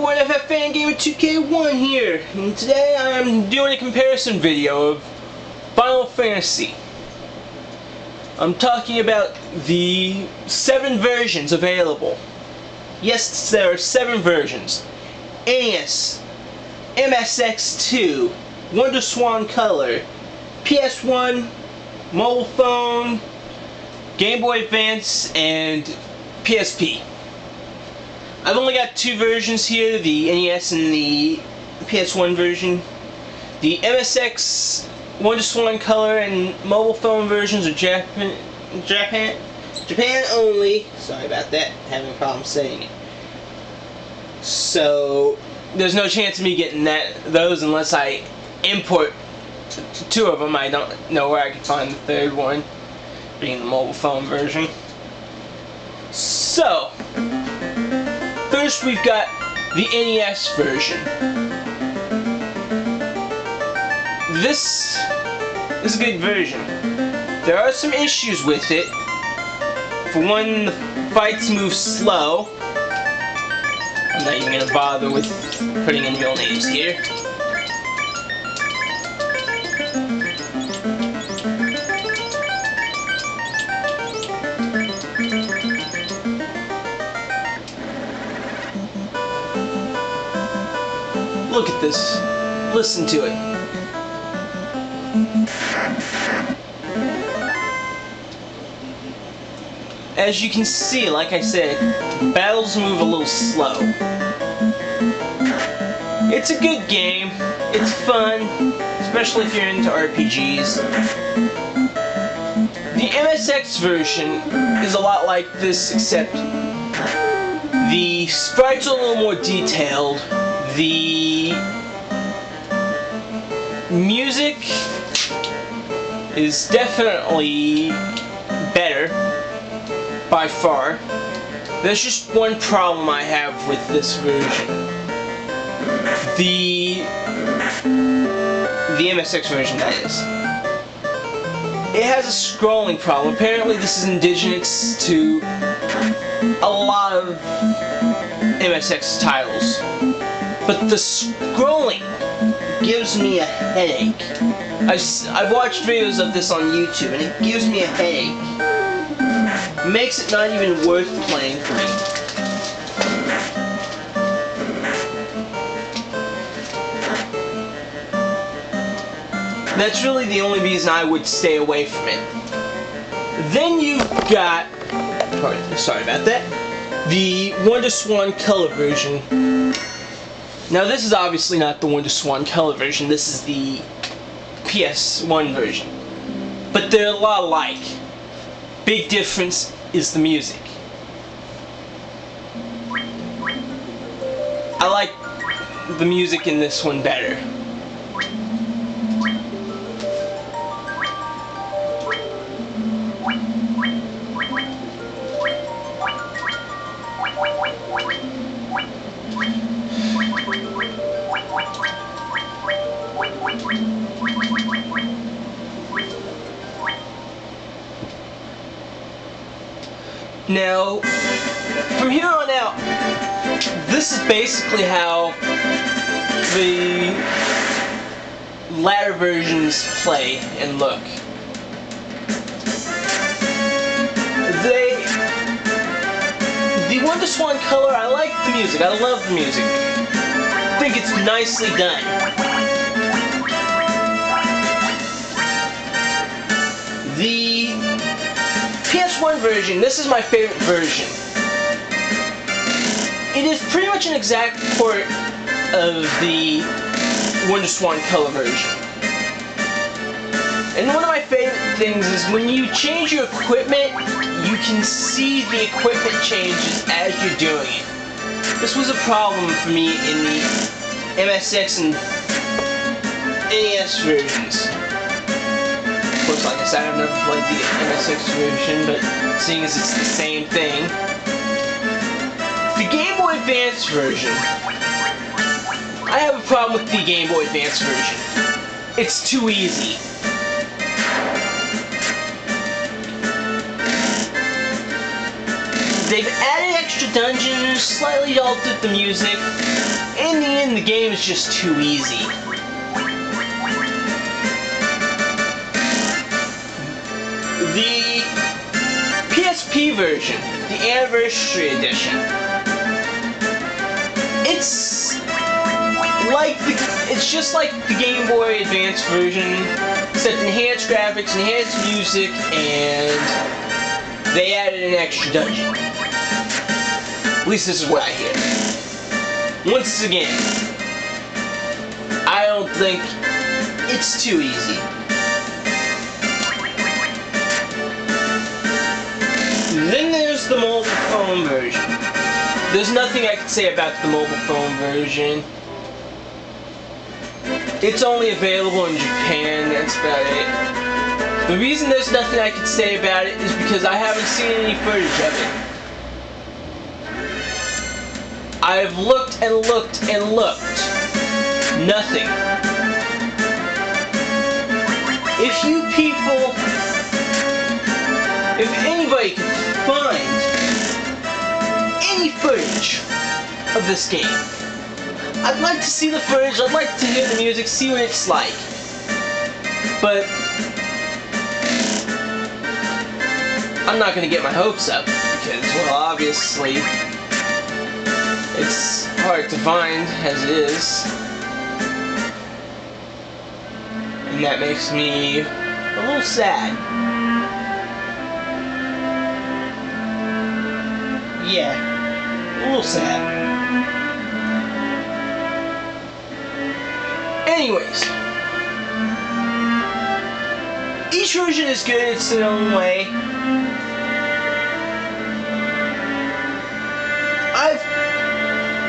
everyone, FF Fan Gamer 2K1 here, and today I am doing a comparison video of Final Fantasy. I'm talking about the 7 versions available. Yes, there are 7 versions. NES, MSX2, WonderSwan Color, PS1, mobile phone, Game Boy Advance, and PSP. I've only got 2 versions here, the NES and the PS1 version. The MSX, WonderSwan Color, and mobile phone versions are Japan only. Sorry about that, having a problem saying it. So there's no chance of me getting those unless I import 2 of them. I don't know where I can find the 3rd one, being the mobile phone version. So first we've got the NES version. This is a good version. There are some issues with it. For one, the fights move slow. I'm not even going to bother with putting in real names here. Look at this. Listen to it. As you can see, like I said, battles move a little slow. It's a good game. It's fun, especially if you're into RPGs. The MSX version is a lot like this, except the sprites are a little more detailed. The music is definitely better, by far. There's just one problem I have with this version. The MSX version, that is. It has a scrolling problem. Apparently this is indigenous to a lot of MSX titles. But the scrolling gives me a headache. I've watched videos of this on YouTube and it gives me a headache. Makes it not even worth playing for me. That's really the only reason I would stay away from it. Then you've got, sorry about that, the WonderSwan Color version. Now this is obviously not the WonderSwan Color version, this is the PS1 version. But they're a lot alike. Big difference is the music. I like the music in this one better. Now, from here on out, this is basically how the latter versions play and look. The WonderSwan Color, I like the music. I love the music. I think it's nicely done. The PS1 version, this is my favorite version. It is pretty much an exact port of the WonderSwan Color version. And one of my favorite things is when you change your equipment, you can see the equipment changes as you're doing it. This was a problem for me in the MSX and NES versions. Of course, like I said, I've never played the MSX version, but seeing as it's the same thing. The Game Boy Advance version. I have a problem with the Game Boy Advance version. It's too easy. They've added extra dungeons, slightly altered the music. In the end, the game is just too easy. The PSP version, the Anniversary Edition, it's just like the Game Boy Advance version, except enhanced graphics, enhanced music, and they added an extra dungeon. At least this is what I hear. Once again, I don't think it's too easy. Then there's the mobile phone version. There's nothing I can say about the mobile phone version. It's only available in Japan, that's about it. The reason there's nothing I can say about it is because I haven't seen any footage of it. I've looked and looked and looked. Nothing. If you people, if anybody can find any footage of this game, I'd like to see the footage, I'd like to hear the music, see what it's like. But I'm not gonna get my hopes up because, well, obviously it's hard to find as it is. And that makes me a little sad. Yeah, a little sad. Anyways, each version is good in its own way.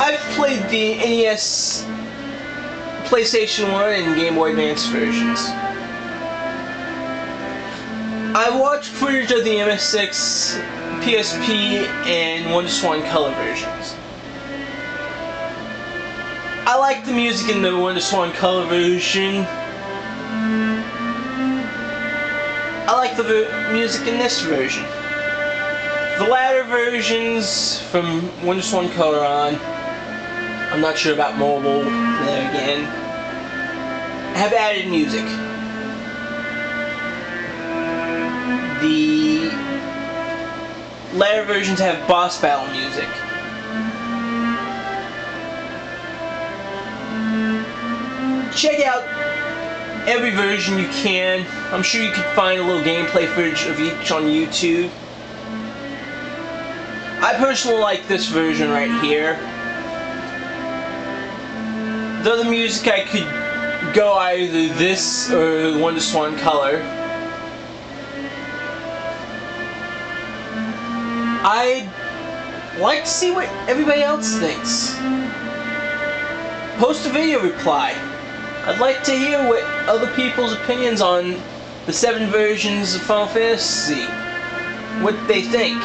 I've played the NES, PlayStation 1, and Game Boy Advance versions. I watched footage of the MSX, PSP, and WonderSwan Color versions. I like the music in the WonderSwan Color version. I like the music in this version. The latter versions from WonderSwan Color on, I'm not sure about mobile, there again, have added music. The latter versions have boss battle music. Check out every version you can. I'm sure you could find a little gameplay footage of each on YouTube. I personally like this version right here. Though the music I could go either this or WonderSwan Color. I'd like to see what everybody else thinks. Post a video reply. I'd like to hear what other people's opinions on the 7 versions of Final Fantasy, what they think.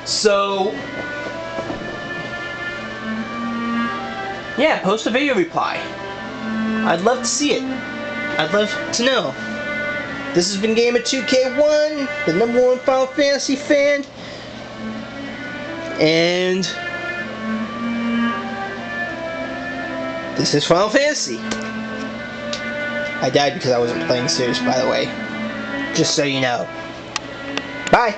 So, yeah, post a video reply. I'd love to see it. I'd love to know. This has been Gamer2K1, the #1 Final Fantasy fan. And this is Final Fantasy. I died because I wasn't playing serious, by the way. Just so you know. Bye.